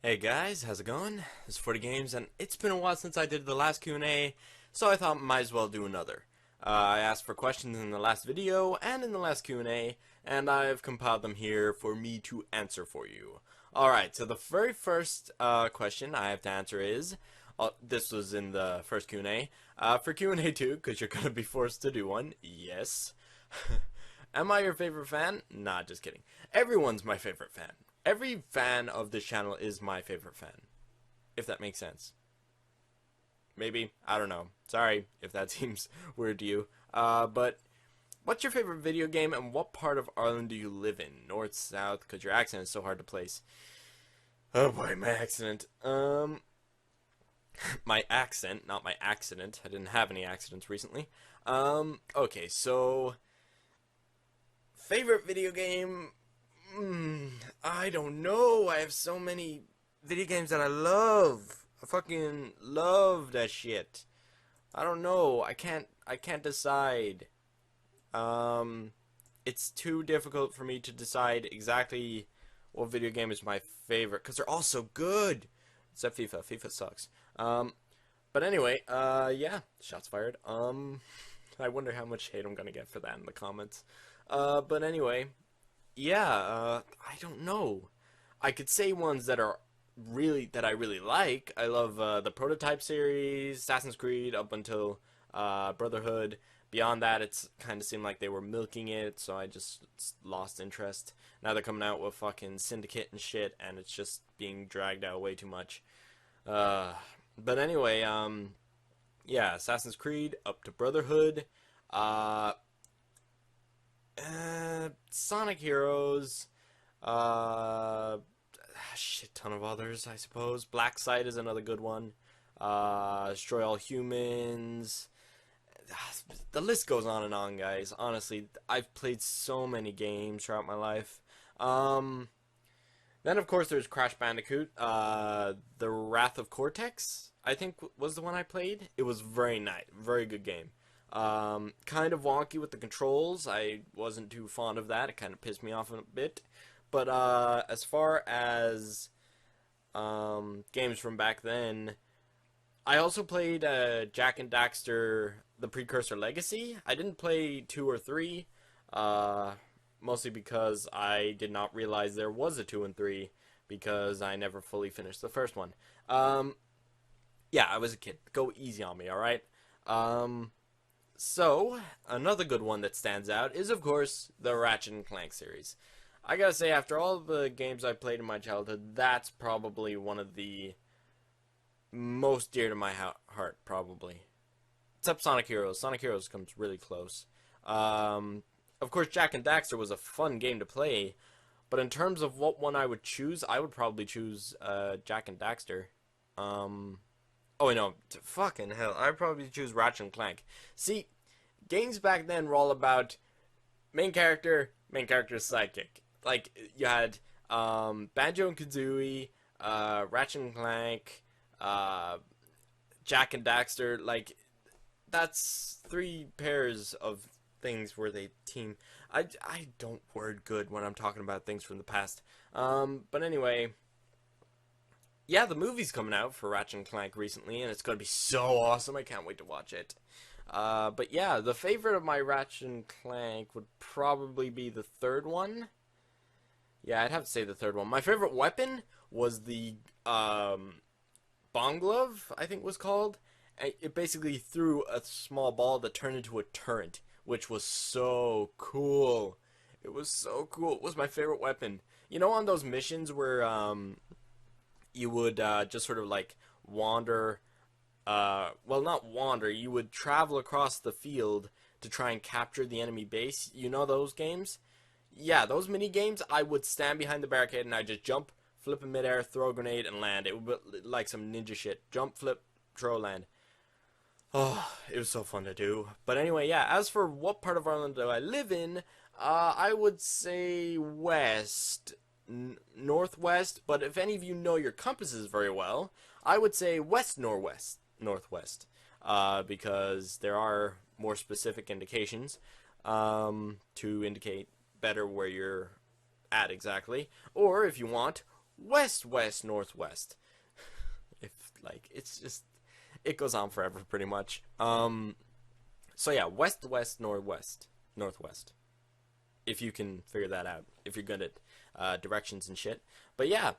Hey guys, how's it going? This is Fordy Games, and it's been a while since I did the last Q&A, so I thought might as well do another. I asked for questions in the last video and in the last Q&A, and I've compiled them here for me to answer for you. Alright, so the very first question I have to answer is, this was in the first Q&A, for Q&A 2, because you're going to be forced to do one, yes. Am I your favorite fan? Nah, just kidding. Everyone's my favorite fan. Every fan of this channel is my favorite fan, if that makes sense. Maybe, I don't know. Sorry if that seems weird to you. But what's your favorite video game, and what part of Ireland do you live in? North, south? Because your accent is so hard to place. Oh boy, my accent. My accent, not my accident. I didn't have any accidents recently. Okay, so favorite video game. I don't know. I have so many video games that I love. I fucking love that shit. I don't know. I can't decide. Um it's too difficult for me to decide exactly what video game is my favorite cuz they're all so good. Except FIFA. FIFA sucks. But anyway, yeah, shots fired. I wonder how much hate I'm going to get for that in the comments. But anyway, yeah, I don't know. I could say ones that I really like. I love the Prototype series, Assassin's Creed, up until Brotherhood. Beyond that, it's kind of seemed like they were milking it, so I just lost interest. Now they're coming out with fucking Syndicate and shit, and it's just being dragged out way too much. Uh, but anyway, yeah, Assassin's Creed up to Brotherhood. Uh, Sonic Heroes, uh, shit ton of others, I suppose. Black Site is another good one. Destroy All Humans. The list goes on and on, guys. Honestly, I've played so many games throughout my life. Um, then of course there's Crash Bandicoot. The Wrath of Cortex, I think was the one I played. It was very nice, very good game. Kind of wonky with the controls. I wasn't too fond of that. It kind of pissed me off a bit. But as far as games from back then, I also played Jack and Daxter, the Precursor Legacy. I didn't play 2 or 3, uh, mostly because I did not realize there was a 2 and 3, because I never fully finished the first one. Yeah, I was a kid. Go easy on me, alright? Um, so, another good one that stands out is, of course, the Ratchet and Clank series. I gotta say, after all the games I played in my childhood, that's probably one of the most dear to my heart, probably. Except Sonic Heroes. Sonic Heroes comes really close. Of course, Jack and Daxter was a fun game to play, but in terms of what one I would choose, I would probably choose Jack and Daxter. Oh, no, fucking hell. I'd probably choose Ratchet and Clank. See, games back then were all about main character's sidekick. Like, you had Banjo and Kazooie, Ratchet and Clank, uh, Jack and Daxter. Like, that's 3 pairs of things where they team. I don't word good when I'm talking about things from the past. But anyway, yeah, the movie's coming out for Ratchet and Clank recently, and it's going to be so awesome. I can't wait to watch it. But yeah, the favorite of my Ratchet and Clank would probably be the third one. Yeah, I'd have to say the third one. My favorite weapon was the bomb glove, I think it was called. It basically threw a small ball that turned into a turret, which was so cool. It was so cool. It was my favorite weapon. You know, on those missions where you would just sort of like wander, well, not wander, you would travel across the field to try and capture the enemy base. You know those games? Yeah, those mini games, I would stand behind the barricade and I'd just jump, flip in midair, throw a grenade, and land. It would be like some ninja shit. Jump, flip, throw, land. Oh, it was so fun to do. But anyway, yeah, as for what part of Ireland do I live in, I would say west, northwest, but if any of you know your compasses very well, I would say west northwest, northwest, because there are more specific indications to indicate better where you're at exactly. Or if you want, west, west, northwest. If like it's just it goes on forever pretty much. So yeah, west, west, northwest, northwest. If you can figure that out, if you're good at directions and shit. But yeah,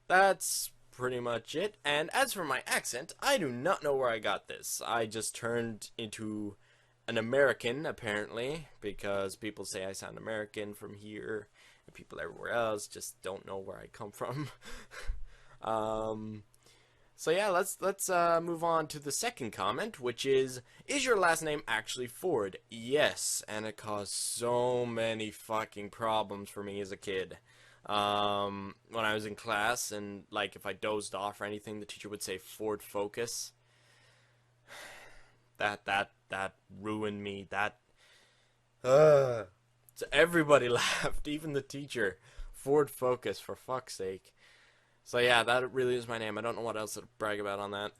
that's pretty much it. And as for my accent, I do not know where I got this. I just turned into an American, apparently, because people say I sound American from here, and people everywhere else just don't know where I come from. um, so yeah, let's move on to the second comment, which is your last name actually Ford? Yes, and it caused so many fucking problems for me as a kid. When I was in class, and like if I dozed off or anything, the teacher would say Ford Focus. That ruined me. So everybody laughed, even the teacher. Ford Focus, for fuck's sake. So yeah, that really is my name. I don't know what else to brag about on that.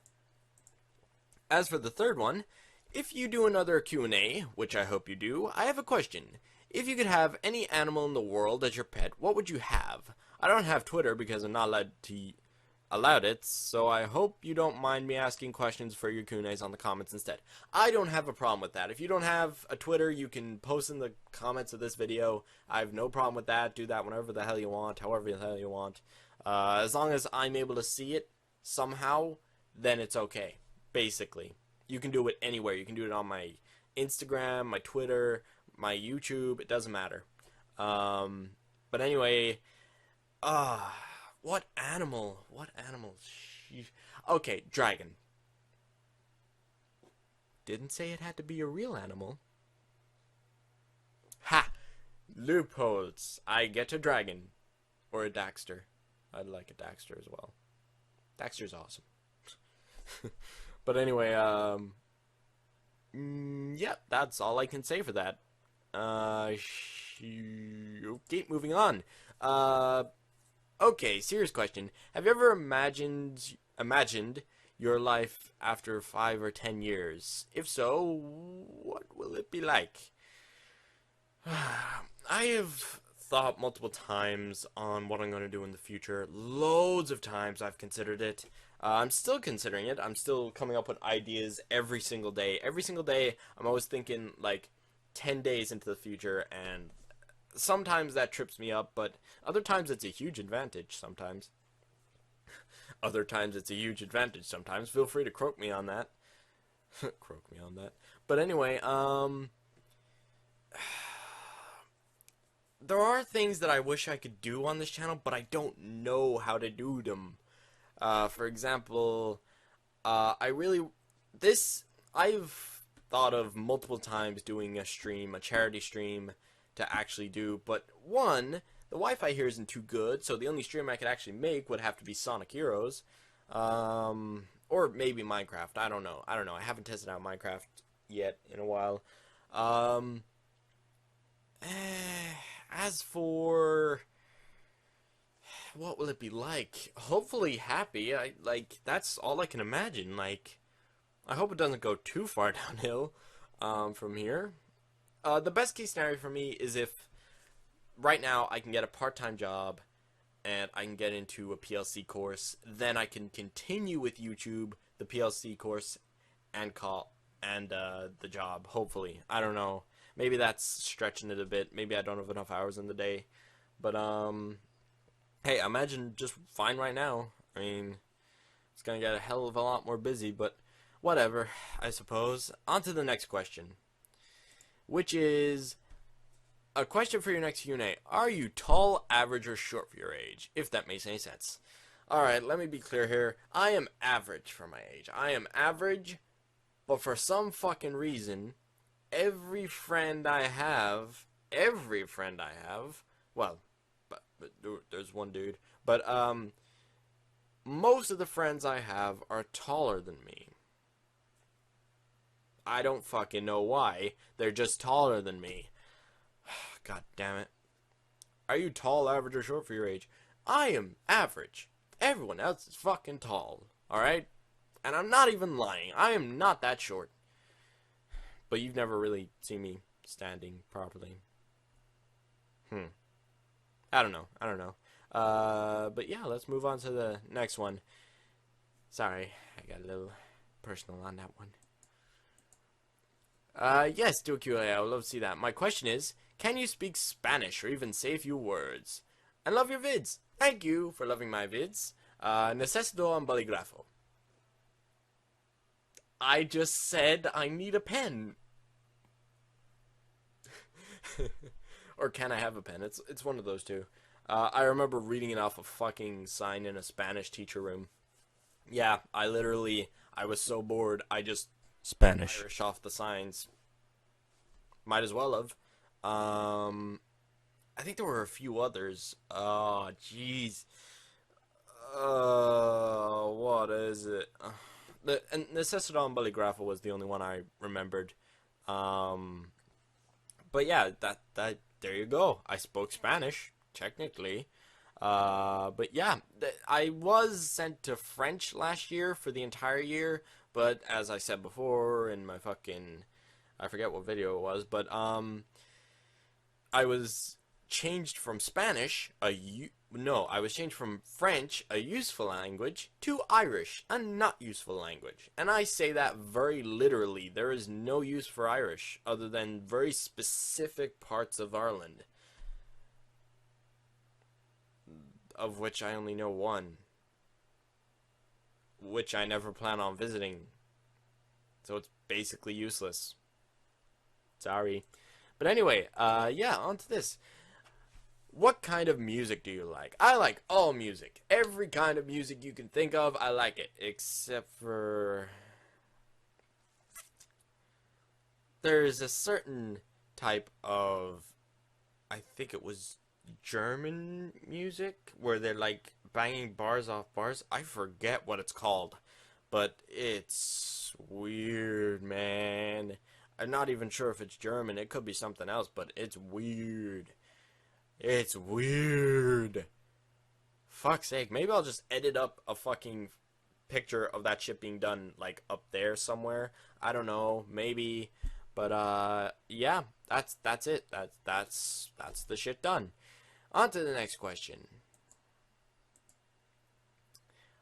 As for the third one, if you do another Q&A, which I hope you do, I have a question. If you could have any animal in the world as your pet, what would you have? I don't have Twitter because I'm not allowed it, so I hope you don't mind me asking questions for your Q&As on the comments instead. I don't have a problem with that. If you don't have a Twitter, you can post in the comments of this video. I have no problem with that. Do that whenever the hell you want, however the hell you want. As long as I'm able to see it somehow, then it's okay, basically. You can do it anywhere. You can do it on my Instagram, my Twitter, my YouTube. It doesn't matter. But anyway, what animal? What animal? Okay, dragon. Didn't say it had to be a real animal. Ha! Loopholes. I get a dragon. Or a Daxter. I'd like a Daxter as well. Daxter's awesome. But anyway, yep, that's all I can say for that. Okay, moving on. Okay, serious question. Have you ever imagined your life after 5 or 10 years? If so, what will it be like? I have thought multiple times on what I'm going to do in the future. Loads of times I've considered it. I'm still considering it. I'm still coming up with ideas every single day. Every single day, I'm always thinking like 10 days into the future, and sometimes that trips me up, but other times it's a huge advantage sometimes. Other times it's a huge advantage sometimes. Feel free to croak me on that. Croak me on that. But anyway, there are things that I wish I could do on this channel, but I don't know how to do them. For example, I've thought of multiple times doing a stream, a charity stream, to actually do, but one, the Wi-Fi here isn't too good, so the only stream I could actually make would have to be Sonic Heroes, or maybe Minecraft. I don't know. I haven't tested out Minecraft yet in a while. As for what will it be like? Hopefully happy. That's all I can imagine. Like, I hope it doesn't go too far downhill from here. The best case scenario for me is if right now I can get a part-time job and I can get into a PLC course, then I can continue with YouTube, the PLC course, and the job. Hopefully, I don't know. Maybe that's stretching it a bit. Maybe I don't have enough hours in the day. But, hey, imagine just fine right now. I mean, it's going to get a hell of a lot more busy, but whatever, I suppose. On to the next question, which is a question for your next Q&A. Are you tall, average, or short for your age? If that makes any sense. Alright, let me be clear here. I am average for my age. I am average, but for some fucking reason, every friend I have, well, but there's one dude, but most of the friends I have are taller than me. I don't fucking know why. They're just taller than me. God damn it. Are you tall, average, or short for your age? I am average. Everyone else is fucking tall. Alright? And I'm not even lying. I am not that short. But you've never really seen me standing properly. I don't know. But yeah, let's move on to the next one. Sorry, I got a little personal on that one. Yes, do a Q&A. I would love to see that. My question is, can you speak Spanish or even say a few words? I love your vids. Thank you for loving my vids. Necesito un bolígrafo. I just said I need a pen. Or can I have a pen? It's one of those two. I remember reading it off a fucking sign in a Spanish teacher room. Yeah, I was so bored, I just Spanish. Irish off the signs. Might as well have. I think there were a few others. Oh, jeez. What is it? The Necessidon Bolígrafo was the only one I remembered. Um, but yeah, that there you go. I spoke Spanish technically. But yeah, I was sent to French last year for the entire year. But as I said before in my fucking, I forget what video it was, but I was changed from Spanish, I was changed from French, a useful language, to Irish, a not useful language. And I say that very literally. There is no use for Irish other than very specific parts of Ireland, of which I only know one, which I never plan on visiting. So it's basically useless. Sorry. But anyway, yeah, on to this. What kind of music do you like? I like all music. Every kind of music you can think of, I like it. Except for... There's a certain type of... I think it was German music, where they're like banging bars off bars. I forget what it's called. But it's weird, man. I'm not even sure if it's German. It could be something else, but it's weird. It's weird. Fuck's sake. Maybe I'll just edit up a fucking picture of that shit being done, like, up there somewhere. I don't know. Maybe. But, yeah. That's it. That's the shit done. On to the next question.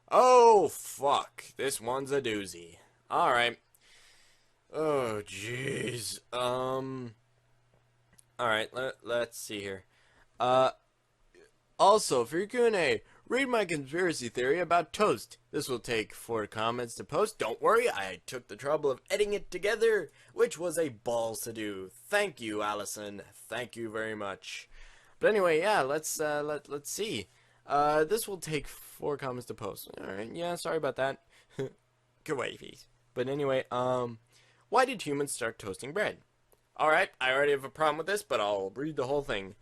Oh, fuck. This one's a doozy. Alright. Oh, jeez. Alright, let's see here. Uh, Also, for your Q&A, read my conspiracy theory about toast. This will take 4 comments to post. Don't worry, I took the trouble of editing it together, which was a balls to do. Thank you, Allison. Thank you very much. But anyway, yeah, let's see. This will take 4 comments to post. All right, yeah, sorry about that. Good way, please. But anyway, why did humans start toasting bread? All right, I already have a problem with this, but I'll read the whole thing.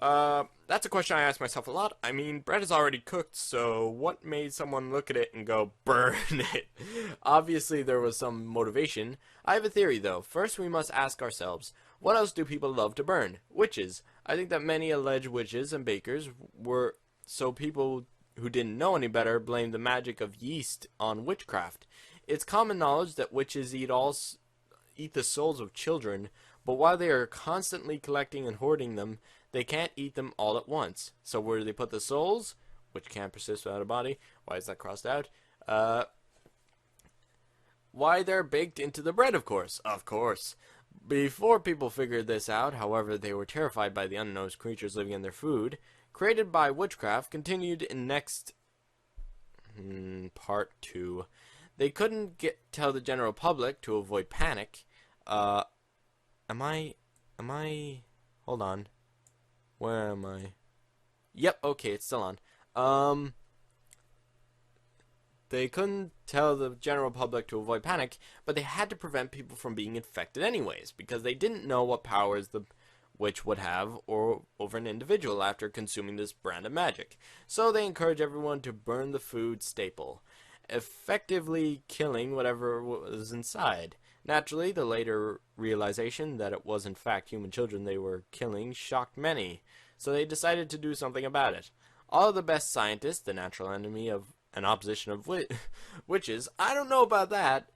That's a question I ask myself a lot. I mean, bread is already cooked, so what made someone look at it and go, burn it? Obviously, there was some motivation. I have a theory, though. First, we must ask ourselves, what else do people love to burn? Witches. I think that many alleged witches and bakers were so people who didn't know any better blamed the magic of yeast on witchcraft. It's common knowledge that witches eat the souls of children, but while they are constantly collecting and hoarding them, they can't eat them all at once. So where do they put the souls? Which can't persist without a body. Why is that crossed out? Why they're baked into the bread, of course. Of course. Before people figured this out, however, they were terrified by the unknown creatures living in their food. Created by witchcraft, continued in next... part 2. They couldn't tell the general public to avoid panic. Am I... Hold on. Where am I? Yep, okay, it's still on. They couldn't tell the general public to avoid panic, but they had to prevent people from being infected anyways, because they didn't know what powers the witch would have over an individual after consuming this brand of magic. So they encouraged everyone to burn the food staple, effectively killing whatever was inside. Naturally, the later realization that it was in fact human children they were killing shocked many, so they decided to do something about it. All of the best scientists, the natural enemy of an opposition of witches, I don't know about that,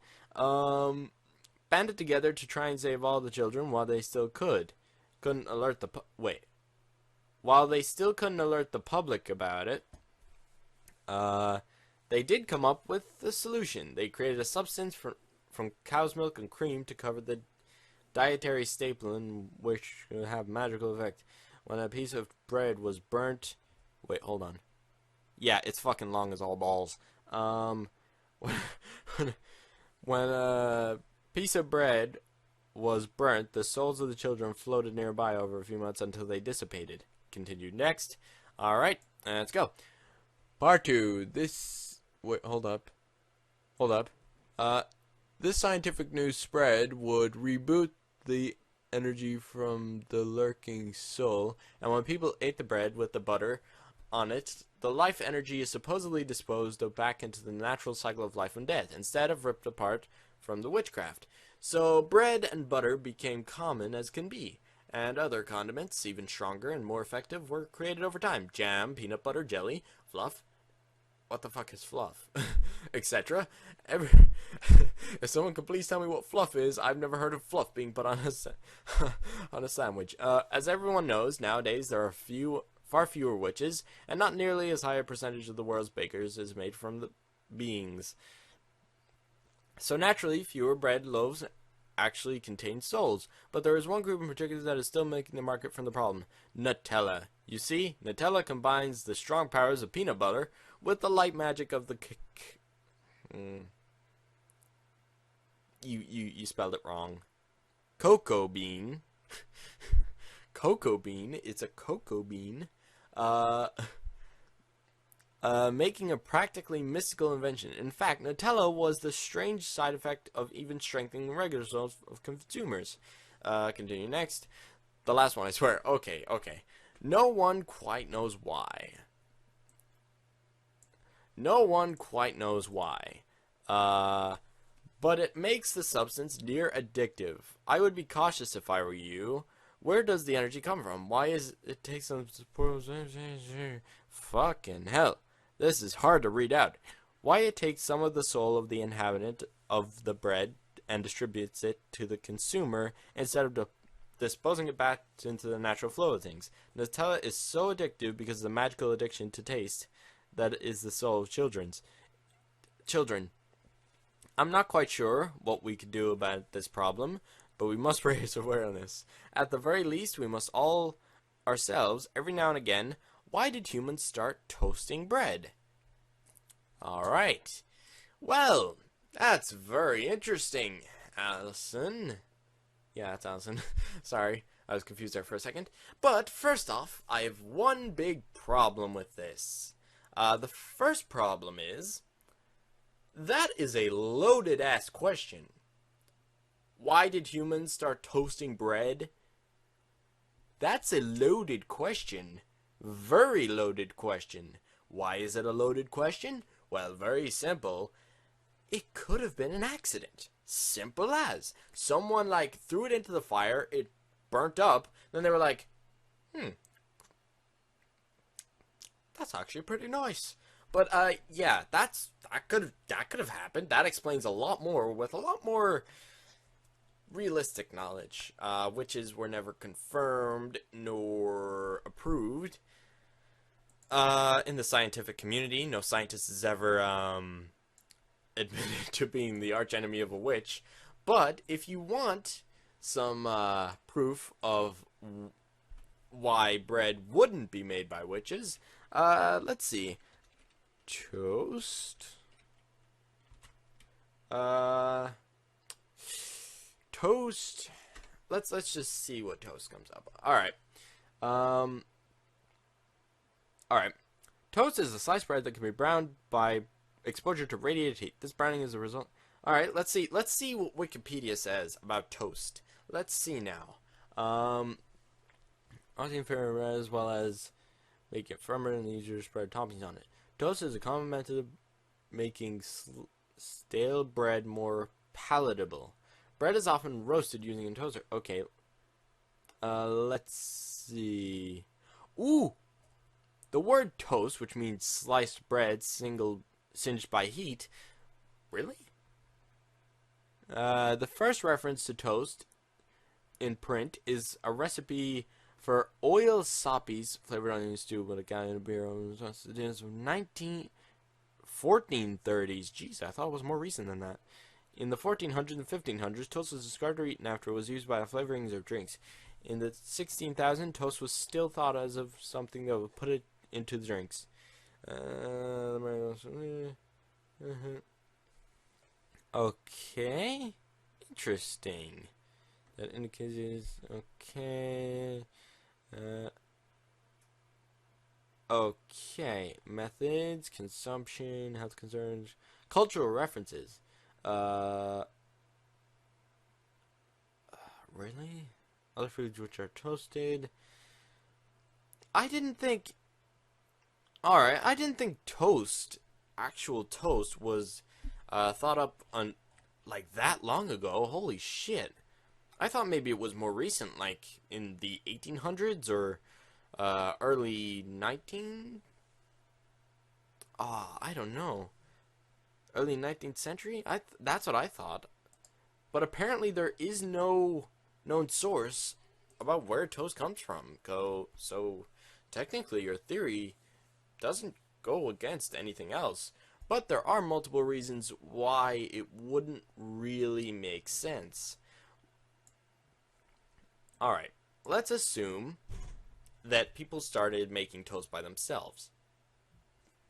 banded together to try and save all the children while they still couldn't alert the wait. while they still couldn't alert the public about it, uh, they did come up with a solution. They created a substance from cow's milk and cream to cover the dietary staple, in which would have magical effect. When a piece of bread was burnt, wait, hold on. Yeah, it's fucking long as all balls. When, when a piece of bread was burnt, the souls of the children floated nearby over a few months until they dissipated. Continued next. Alright, let's go. Part 2. Wait, hold up. Hold up. This scientific news spread would reboot the energy from the lurking soul, and when people ate the bread with the butter on it, the life energy is supposedly disposed of back into the natural cycle of life and death, instead of ripped apart from the witchcraft. So bread and butter became common as can be, and other condiments, even stronger and more effective, were created over time. Jam, peanut butter, jelly, fluff. What the fuck is fluff? Etc. If someone could please tell me what fluff is, I've never heard of fluff being put on on a sandwich. As everyone knows, nowadays there are far fewer witches, and not nearly as high a percentage of the world's bakers is made from the beings. So naturally, fewer bread loaves actually contain souls, but there is one group in particular that is still making the market from the problem: Nutella. You see, Nutella combines the strong powers of peanut butter with the light magic of the you spelled it wrong. Cocoa bean. Cocoa bean. It's a cocoa bean. Making a practically mystical invention. In fact, Nutella was the strange side effect of even strengthening the regular souls of consumers. Continue next. The last one, I swear. Okay. No one quite knows why. But it makes the substance near addictive. I would be cautious if I were you. Where does the energy come from? Why is it take some... Fucking hell. This is hard to read out. Why it takes some of the soul of the inhabitant of the bread and distributes it to the consumer instead of disposing it back into the natural flow of things. Nutella is so addictive because of the magical addiction to taste that is the soul of children. I'm not quite sure what we could do about this problem, but we must raise awareness. At the very least, we must all ourselves, every now and again, why did humans start toasting bread? Alright. Well, that's very interesting, Allison. Yeah, that's Allison. Sorry, I was confused there for a second. But first off, I have one big problem with this. The first problem is, that is a loaded-ass question. Why did humans start toasting bread? That's a loaded question. Very loaded question. Why is it a loaded question? Well, very simple. It could have been an accident. Simple as. Someone, threw it into the fire, it burnt up, then they were like, that's actually pretty nice. But, yeah, that could have happened. That explains a lot more, with a lot more realistic knowledge. Witches were never confirmed nor approved in the scientific community. No scientist has ever admitted to being the archenemy of a witch. But if you want some proof of why bread wouldn't be made by witches, let's see. Toast. Toast. Let's just see what toast comes up. Alright. Alright. Toast is a sliced bread that can be browned by exposure to radiated heat. This browning is a result. Alright, let's see what Wikipedia says about toast. Let's see now. As well as make it firmer and easier to spread toppings on it. Toast is a common method of making stale bread more palatable. Bread is often roasted using a toaster. Okay. Let's see. Ooh! The word toast, which means sliced bread singed by heat. Really? The first reference to toast in print is a recipe For oil soppies flavored onion stew with a gallon of beer on the days of 1430s. Jeez, I thought it was more recent than that. In the 1400s and 1500s, toast was discarded or eaten after it was used by the flavorings of drinks. In the 16,000, toast was still thought as of something that would put it into the drinks. Okay, interesting. That indicates it is okay. Okay, methods, consumption, health concerns, cultural references. Uh, really? Other foods which are toasted. I didn't think. Alright, I didn't think actual toast, was thought up on like that long ago. Holy shit. I thought maybe it was more recent, like in the 1800s or early 19. I don't know. Early 19th century? That's what I thought. But apparently there is no known source about where toast comes from. So technically your theory doesn't go against anything else. But there are multiple reasons why it wouldn't really make sense. Alright, let's assume that people started making toast by themselves.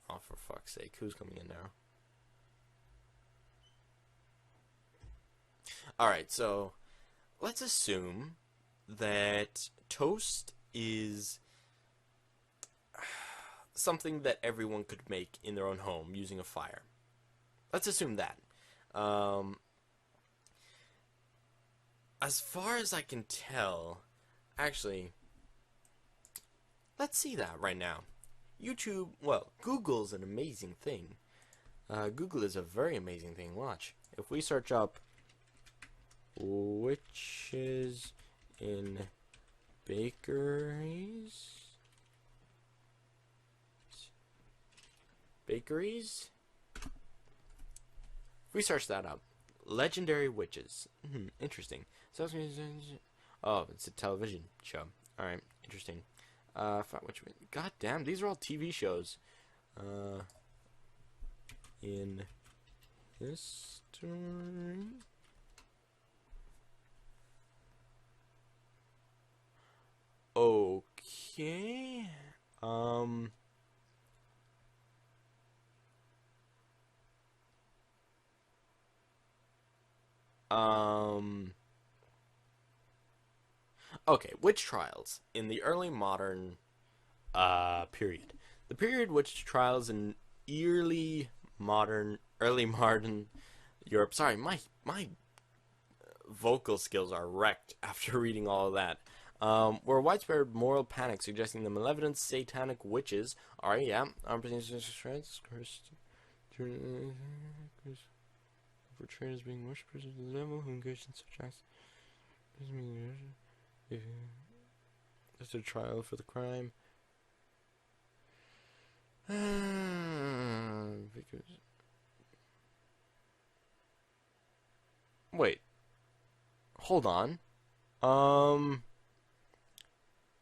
Oh, for fuck's sake, who's coming in now? Alright, so let's assume that toast is something that everyone could make in their own home using a fire. Let's assume that. As far as I can tell, actually, let's see that right now. YouTube, well, Google's an amazing thing. Google is a very amazing thing. Watch. If we search up witches in bakeries. If we search that up. Legendary witches. Interesting. Oh, it's a television show. Alright, interesting. God damn, these are all TV shows. In history. Okay. Okay, witch trials in the early modern period. The period witch trials in early modern Europe. Sorry, my vocal skills are wrecked after reading all of that. Were widespread moral panic suggesting the malevolent satanic witches are portrayed as being worshippers of the devil who engaged in such acts. There's a trial for the crime. Wait. Hold on.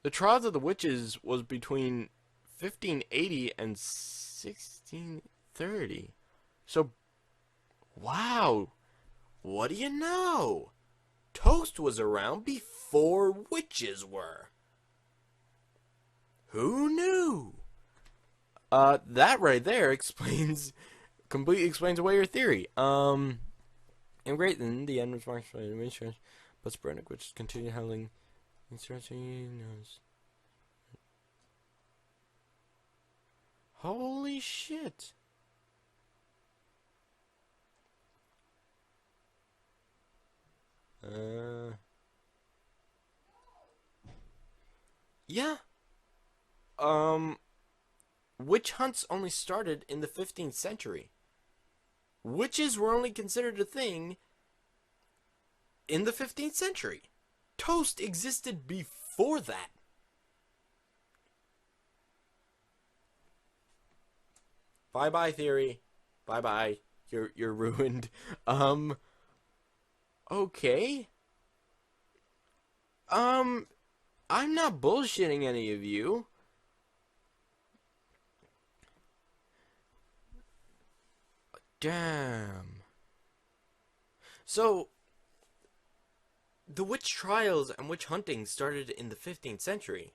The trials of the witches was between 1580 and 1630. So, wow. What do you know? Toast was around before witches were. Who knew? That right there completely explains away your theory. In Great Britain, the end was marked by administration, but sporadic witches continued handling insurgencies. Holy shit. Yeah. Witch hunts only started in the 15th century. Witches were only considered a thing in the 15th century. Toast existed before that. Bye-bye theory. Bye-bye. You're ruined. Okay. I'm not bullshitting any of you. Damn. So, the witch trials and witch hunting started in the 15th century.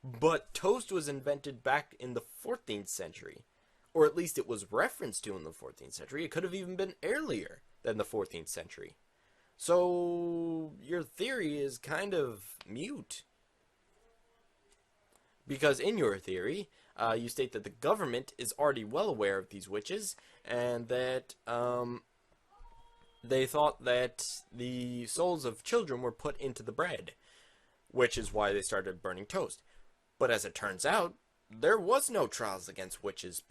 But toast was invented back in the 14th century. Or at least it was referenced to in the 14th century. It could have even been earlier than the 14th century. So, your theory is kind of mute. Because in your theory, you state that the government is already well aware of these witches, and that they thought that the souls of children were put into the bread, which is why they started burning toast. But as it turns out, there was no trials against witches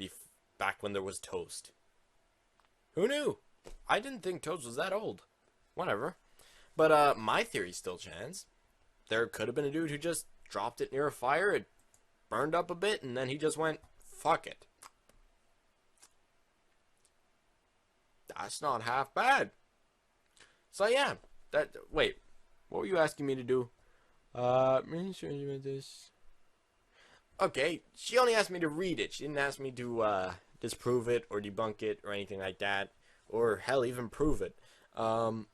back when there was toast. Who knew? I didn't think toast was that old. Whatever. But my theory still stands. There could have been a dude who just dropped it near a fire, it burned up a bit, and then he just went, fuck it. That's not half bad. So yeah, wait, what were you asking me to do? This. Okay, she only asked me to read it. She didn't ask me to disprove it or debunk it or anything like that, or hell, even prove it. But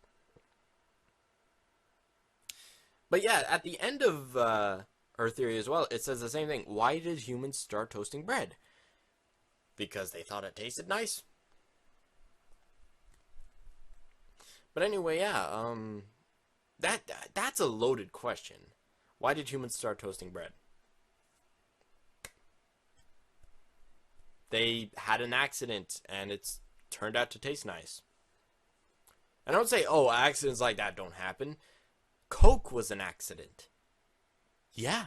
yeah, at the end of her theory as well, it says the same thing. Why did humans start toasting bread? Because they thought it tasted nice. But anyway, yeah, that's a loaded question. Why did humans start toasting bread? They had an accident, and it's turned out to taste nice. And I don't say, oh, accidents like that don't happen. Coke was an accident. Yeah,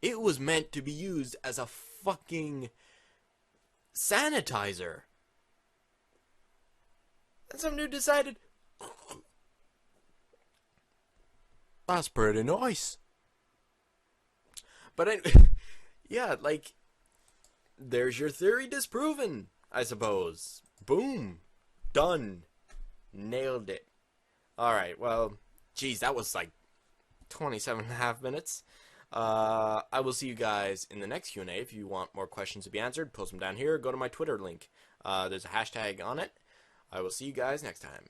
it was meant to be used as a fucking sanitizer. And some dude decided, that's pretty nice. But yeah, like, there's your theory disproven, I suppose. Boom. Done. Nailed it. Alright, well, geez, that was like 27.5 minutes. I will see you guys in the next Q&A. If you want more questions to be answered, post them down here. Go to my Twitter link. There's a hashtag on it. I will see you guys next time.